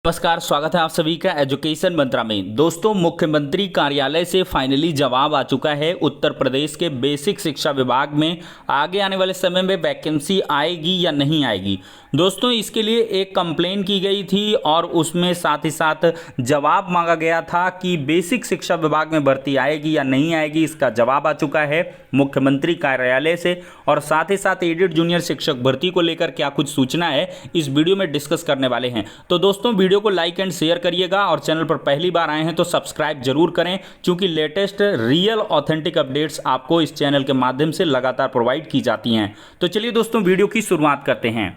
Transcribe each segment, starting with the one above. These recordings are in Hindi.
नमस्कार, स्वागत है आप सभी का एजुकेशन मंत्रा में। दोस्तों, मुख्यमंत्री कार्यालय से फाइनली जवाब आ चुका है। उत्तर प्रदेश के बेसिक शिक्षा विभाग में आगे आने वाले समय में वैकेंसी आएगी या नहीं आएगी। दोस्तों, इसके लिए एक कंप्लेन की गई थी और उसमें साथ ही साथ जवाब मांगा गया था कि बेसिक शिक्षा विभाग में भर्ती आएगी या नहीं आएगी। इसका जवाब आ चुका है मुख्यमंत्री कार्यालय से और साथ ही साथ एडेड जूनियर शिक्षक भर्ती को लेकर क्या कुछ सूचना है इस वीडियो में डिस्कस करने वाले हैं। तो दोस्तों, वीडियो को लाइक एंड शेयर करिएगा और चैनल पर पहली बार आए हैं तो सब्सक्राइब जरूर करें, क्योंकि लेटेस्ट रियल ऑथेंटिक अपडेट्स आपको इस चैनल के माध्यम से लगातार प्रोवाइड की जाती हैं। तो चलिए दोस्तों, वीडियो की शुरुआत करते हैं।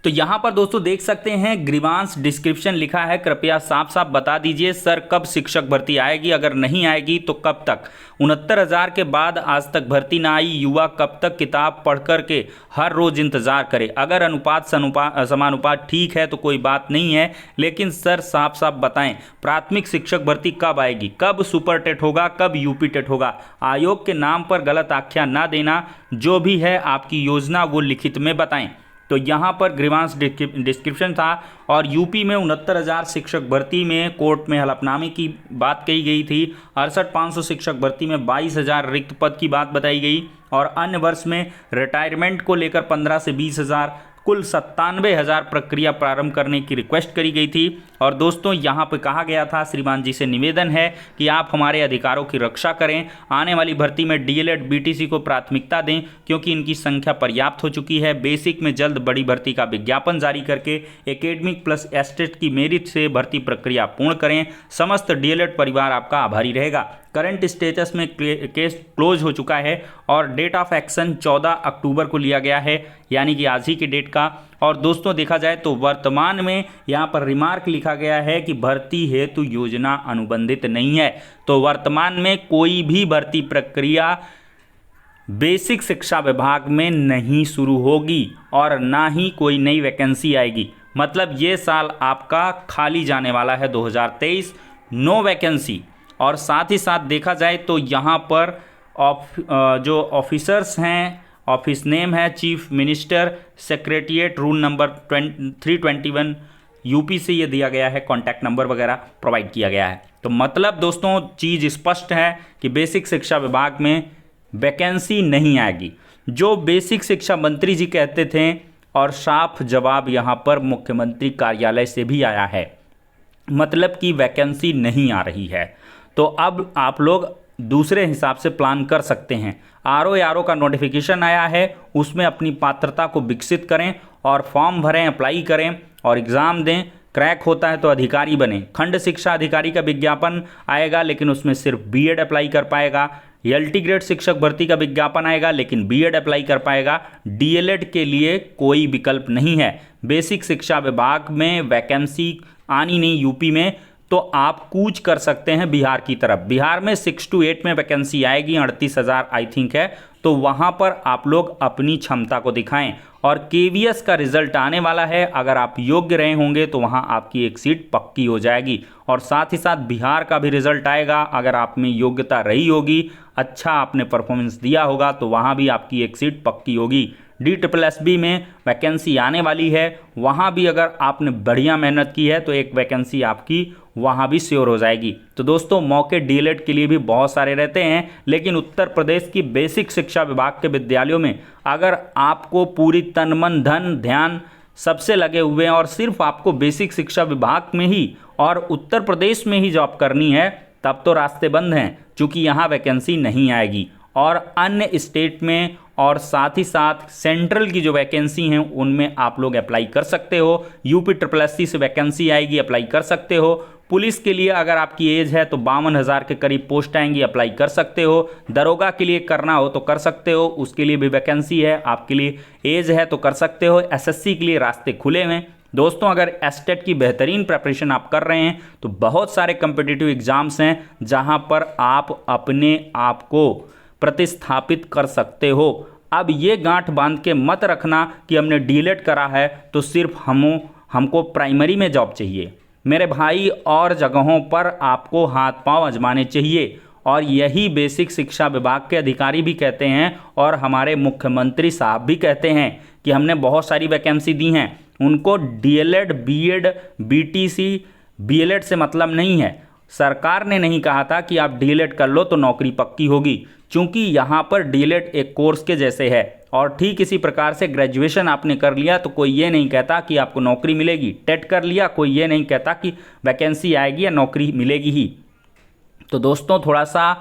तो यहां पर दोस्तों देख सकते हैं ग्रीवांस डिस्क्रिप्शन लिखा है। कृपया साफ साफ बता दीजिए सर, कब शिक्षक भर्ती आएगी, अगर नहीं आएगी तो कब तक। 69,000 के बाद आज तक भर्ती ना आई, युवा कब तक किताब पढ़ कर के हर रोज इंतजार करे। अगर अनुपात समानुपात ठीक है तो कोई बात नहीं है, लेकिन सर साफ साफ बताएं प्राथमिक शिक्षक भर्ती कब आएगी, कब सुपर टेट होगा, कब यूपी टेट होगा। आयोग के नाम पर गलत आख्या ना देना, जो भी है आपकी योजना वो लिखित में बताएं। तो यहाँ पर ग्रीवांस डिस्क्रिप्शन था और यूपी में 69,000 शिक्षक भर्ती में कोर्ट में हलफनामे की बात कही गई थी। 68,500 शिक्षक भर्ती में 22,000 रिक्त पद की बात बताई गई और अन्य वर्ष में रिटायरमेंट को लेकर 15 से 20,000 कुल 97,000 प्रक्रिया प्रारंभ करने की रिक्वेस्ट करी गई थी। और दोस्तों, यहाँ पे कहा गया था श्रीमान जी से निवेदन है कि आप हमारे अधिकारों की रक्षा करें, आने वाली भर्ती में डीएलएड बीटीसी को प्राथमिकता दें क्योंकि इनकी संख्या पर्याप्त हो चुकी है। बेसिक में जल्द बड़ी भर्ती का विज्ञापन जारी करके एकेडमिक प्लस एस्टेट की मेरिट से भर्ती प्रक्रिया पूर्ण करें। समस्त डीएलएड परिवार आपका आभारी रहेगा। करंट स्टेटस में केस क्लोज हो चुका है और डेट ऑफ एक्शन 14 अक्टूबर को लिया गया है, यानी कि आज ही की डेट का। और दोस्तों देखा जाए तो वर्तमान में यहाँ पर रिमार्क लिखा गया है कि भर्ती हेतु योजना अनुबंधित नहीं है। तो वर्तमान में कोई भी भर्ती प्रक्रिया बेसिक शिक्षा विभाग में नहीं शुरू होगी और ना ही कोई नई वैकेंसी आएगी। मतलब ये साल आपका खाली जाने वाला है 2023, नो वैकेंसी। और साथ ही साथ देखा जाए तो यहाँ पर जो ऑफिसर्स हैं, ऑफिस नेम है chief minister secretariat, rule number 321 UP से ये दिया गया है, कॉन्टैक्ट नंबर वगैरह प्रोवाइड किया गया है। तो मतलब दोस्तों चीज़ स्पष्ट है कि बेसिक शिक्षा विभाग में वैकेंसी नहीं आएगी, जो बेसिक शिक्षा मंत्री जी कहते थे। और साफ जवाब यहाँ पर मुख्यमंत्री कार्यालय से भी आया है, मतलब कि वैकेंसी नहीं आ रही है। तो अब आप लोग दूसरे हिसाब से प्लान कर सकते हैं। आरओ का नोटिफिकेशन आया है, उसमें अपनी पात्रता को विकसित करें और फॉर्म भरें, अप्लाई करें और एग्ज़ाम दें। क्रैक होता है तो अधिकारी बने। खंड शिक्षा अधिकारी का विज्ञापन आएगा, लेकिन उसमें सिर्फ बीएड अप्लाई कर पाएगा। एलटी ग्रेड शिक्षक भर्ती का विज्ञापन आएगा, लेकिन बीएड अप्लाई कर पाएगा। डीएलएड के लिए कोई विकल्प नहीं है। बेसिक शिक्षा विभाग में वैकेंसी आनी नहीं यूपी में, तो आप कूच कर सकते हैं बिहार की तरफ। बिहार में 6 to 8 में वैकेंसी आएगी, 38,000 आई थिंक है। तो वहाँ पर आप लोग अपनी क्षमता को दिखाएं और केवीएस का रिजल्ट आने वाला है। अगर आप योग्य रहे होंगे तो वहाँ आपकी एक सीट पक्की हो जाएगी। और साथ ही साथ बिहार का भी रिजल्ट आएगा। अगर आप में योग्यता रही होगी, अच्छा आपने परफॉर्मेंस दिया होगा, तो वहाँ भी आपकी एक सीट पक्की होगी। DSSB में वैकेंसी आने वाली है, वहाँ भी अगर आपने बढ़िया मेहनत की है तो एक वैकेंसी आपकी वहाँ भी श्योर हो जाएगी। तो दोस्तों, मौके डीएलएड के लिए भी बहुत सारे रहते हैं, लेकिन उत्तर प्रदेश की बेसिक शिक्षा विभाग के विद्यालयों में अगर आपको पूरी तन मन धन ध्यान सबसे लगे हुए हैं और सिर्फ आपको बेसिक शिक्षा विभाग में ही और उत्तर प्रदेश में ही जॉब करनी है, तब तो रास्ते बंद हैं, क्योंकि यहाँ वैकेंसी नहीं आएगी। और अन्य स्टेट में और साथ ही साथ सेंट्रल की जो वैकेंसी हैं उनमें आप लोग अप्लाई कर सकते हो। यूपी SSC से वैकेंसी आएगी, अप्लाई कर सकते हो। पुलिस के लिए अगर आपकी एज है तो 52,000 के करीब पोस्ट आएंगी, अप्लाई कर सकते हो। दरोगा के लिए करना हो तो कर सकते हो, उसके लिए भी वैकेंसी है। आपके लिए एज है तो कर सकते हो। एसएससी के लिए रास्ते खुले हुए हैं। दोस्तों, अगर एस्टेट की बेहतरीन प्रिपरेशन आप कर रहे हैं तो बहुत सारे कम्पिटिटिव एग्जाम्स हैं जहां पर आप अपने आप को प्रतिस्थापित कर सकते हो। अब ये गांठ बांध के मत रखना कि हमने डीएलएड करा है तो सिर्फ हमको प्राइमरी में जॉब चाहिए। मेरे भाई, और जगहों पर आपको हाथ पांव आजमाने चाहिए। और यही बेसिक शिक्षा विभाग के अधिकारी भी कहते हैं और हमारे मुख्यमंत्री साहब भी कहते हैं कि हमने बहुत सारी वैकेंसी दी हैं। उनको डीएलएड, बीएड, बीटीसी, बीएलएड से मतलब नहीं है। सरकार ने नहीं कहा था कि आप डीएलएड कर लो तो नौकरी पक्की होगी, क्योंकि यहाँ पर डीएलएड एक कोर्स के जैसे है। और ठीक इसी प्रकार से ग्रेजुएशन आपने कर लिया तो कोई ये नहीं कहता कि आपको नौकरी मिलेगी। टेट कर लिया, कोई ये नहीं कहता कि वैकेंसी आएगी या नौकरी मिलेगी ही। तो दोस्तों थोड़ा सा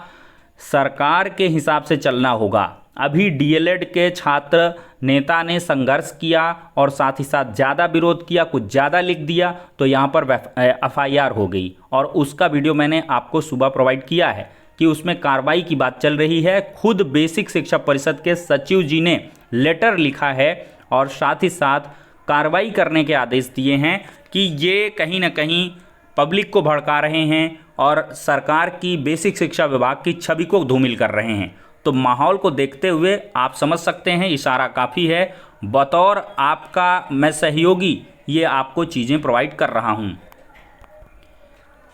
सरकार के हिसाब से चलना होगा। अभी डीएलएड के छात्र नेता ने संघर्ष किया और साथ ही साथ ज़्यादा विरोध किया, कुछ ज़्यादा लिख दिया, तो यहाँ पर एफआईआर हो गई। और उसका वीडियो मैंने आपको सुबह प्रोवाइड किया है कि उसमें कार्रवाई की बात चल रही है। खुद बेसिक शिक्षा परिषद के सचिव जी ने लेटर लिखा है और साथ ही साथ कार्रवाई करने के आदेश दिए हैं कि ये कहीं ना कहीं पब्लिक को भड़का रहे हैं और सरकार की बेसिक शिक्षा विभाग की छवि को धूमिल कर रहे हैं। तो माहौल को देखते हुए आप समझ सकते हैं, इशारा काफ़ी है। बतौर आपका मैं सहयोगी ये आपको चीज़ें प्रोवाइड कर रहा हूँ।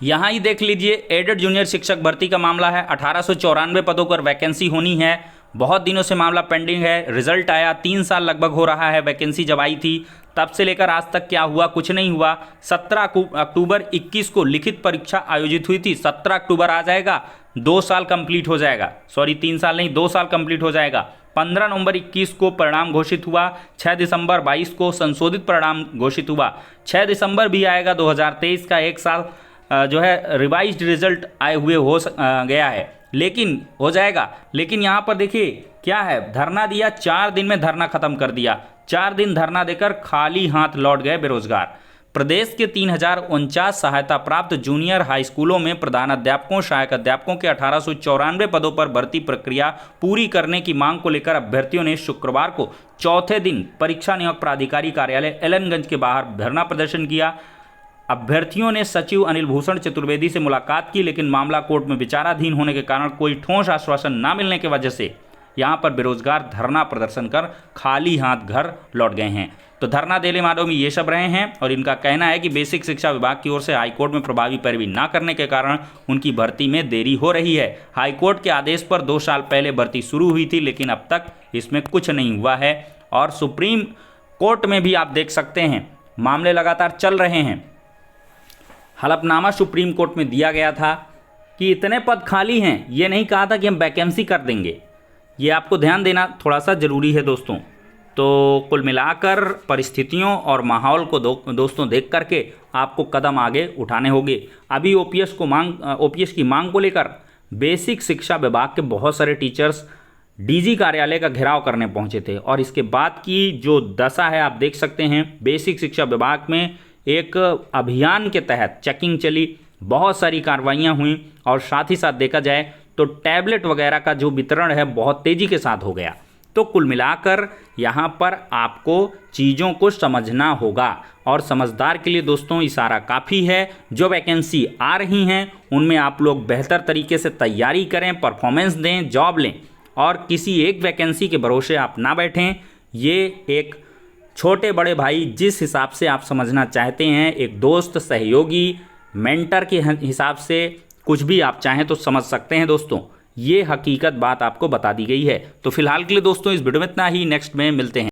यहाँ ही देख लीजिए, एडेड जूनियर शिक्षक भर्ती का मामला है। 1894 पदों पर वैकेंसी होनी है। बहुत दिनों से मामला पेंडिंग है। रिजल्ट आया, 3 साल लगभग हो रहा है वैकेंसी जब आई थी, तब से लेकर आज तक क्या हुआ, कुछ नहीं हुआ। 17 अक्टूबर 21 को लिखित परीक्षा आयोजित हुई थी। 17 अक्टूबर आ जाएगा, 2 साल कंप्लीट हो जाएगा। सॉरी 3 साल नहीं, 2 साल कंप्लीट हो जाएगा। 15 नवंबर 21 को परिणाम घोषित हुआ। 6 दिसंबर 22 को संशोधित परिणाम घोषित हुआ। 6 दिसंबर भी आएगा 2023 का, 1 साल जो है रिवाइज्ड रिजल्ट आए हुए हो गया है, लेकिन हो जाएगा। लेकिन यहाँ पर देखिए क्या है, धरना दिया, 4 दिन में धरना खत्म कर दिया। 4 दिन धरना देकर खाली हाथ लौट गए बेरोजगार। प्रदेश के 3049 सहायता प्राप्त जूनियर हाई स्कूलों में प्रधानाध्यापकों, सहायक अध्यापकों के 1894 पदों पर भर्ती प्रक्रिया पूरी करने की मांग को लेकर अभ्यर्थियों ने शुक्रवार को चौथे दिन परीक्षा नियोजक प्राधिकारी कार्यालय एलनगंज के बाहर धरना प्रदर्शन किया। अभ्यर्थियों ने सचिव अनिल भूषण चतुर्वेदी से मुलाकात की, लेकिन मामला कोर्ट में विचाराधीन होने के कारण कोई ठोस आश्वासन न मिलने की वजह से यहां पर बेरोजगार धरना प्रदर्शन कर खाली हाथ घर लौट गए हैं। तो धरना देने वालों में ये सब रहे हैं और इनका कहना है कि बेसिक शिक्षा विभाग की ओर से हाईकोर्ट में प्रभावी पैरवी न करने के कारण उनकी भर्ती में देरी हो रही है। हाईकोर्ट के आदेश पर 2 साल पहले भर्ती शुरू हुई थी, लेकिन अब तक इसमें कुछ नहीं हुआ है। और सुप्रीम कोर्ट में भी आप देख सकते हैं मामले लगातार चल रहे हैं। हलफनामा सुप्रीम कोर्ट में दिया गया था कि इतने पद खाली हैं, ये नहीं कहा था कि हम वैकेंसी कर देंगे। ये आपको ध्यान देना थोड़ा सा ज़रूरी है दोस्तों। तो कुल मिलाकर परिस्थितियों और माहौल को दोस्तों देख करके आपको कदम आगे उठाने होंगे। अभी ओपीएस की मांग को लेकर बेसिक शिक्षा विभाग के बहुत सारे टीचर्स डीजी कार्यालय का घेराव करने पहुंचे थे और इसके बाद की जो दशा है आप देख सकते हैं। बेसिक शिक्षा विभाग में एक अभियान के तहत चेकिंग चली, बहुत सारी कार्रवाइयाँ हुई और साथ ही साथ देखा जाए तो टैबलेट वगैरह का जो वितरण है बहुत तेज़ी के साथ हो गया। तो कुल मिलाकर यहाँ पर आपको चीज़ों को समझना होगा और समझदार के लिए दोस्तों इशारा काफ़ी है। जो वैकेंसी आ रही हैं उनमें आप लोग बेहतर तरीके से तैयारी करें, परफॉर्मेंस दें, जॉब लें और किसी एक वैकेंसी के भरोसे आप ना बैठें। ये एक छोटे बड़े भाई जिस हिसाब से आप समझना चाहते हैं, एक दोस्त, सहयोगी, मेंटर के हिसाब से कुछ भी आप चाहें तो समझ सकते हैं दोस्तों। ये हकीकत बात आपको बता दी गई है। तो फिलहाल के लिए दोस्तों इस वीडियो में इतना ही, नेक्स्ट में मिलते हैं।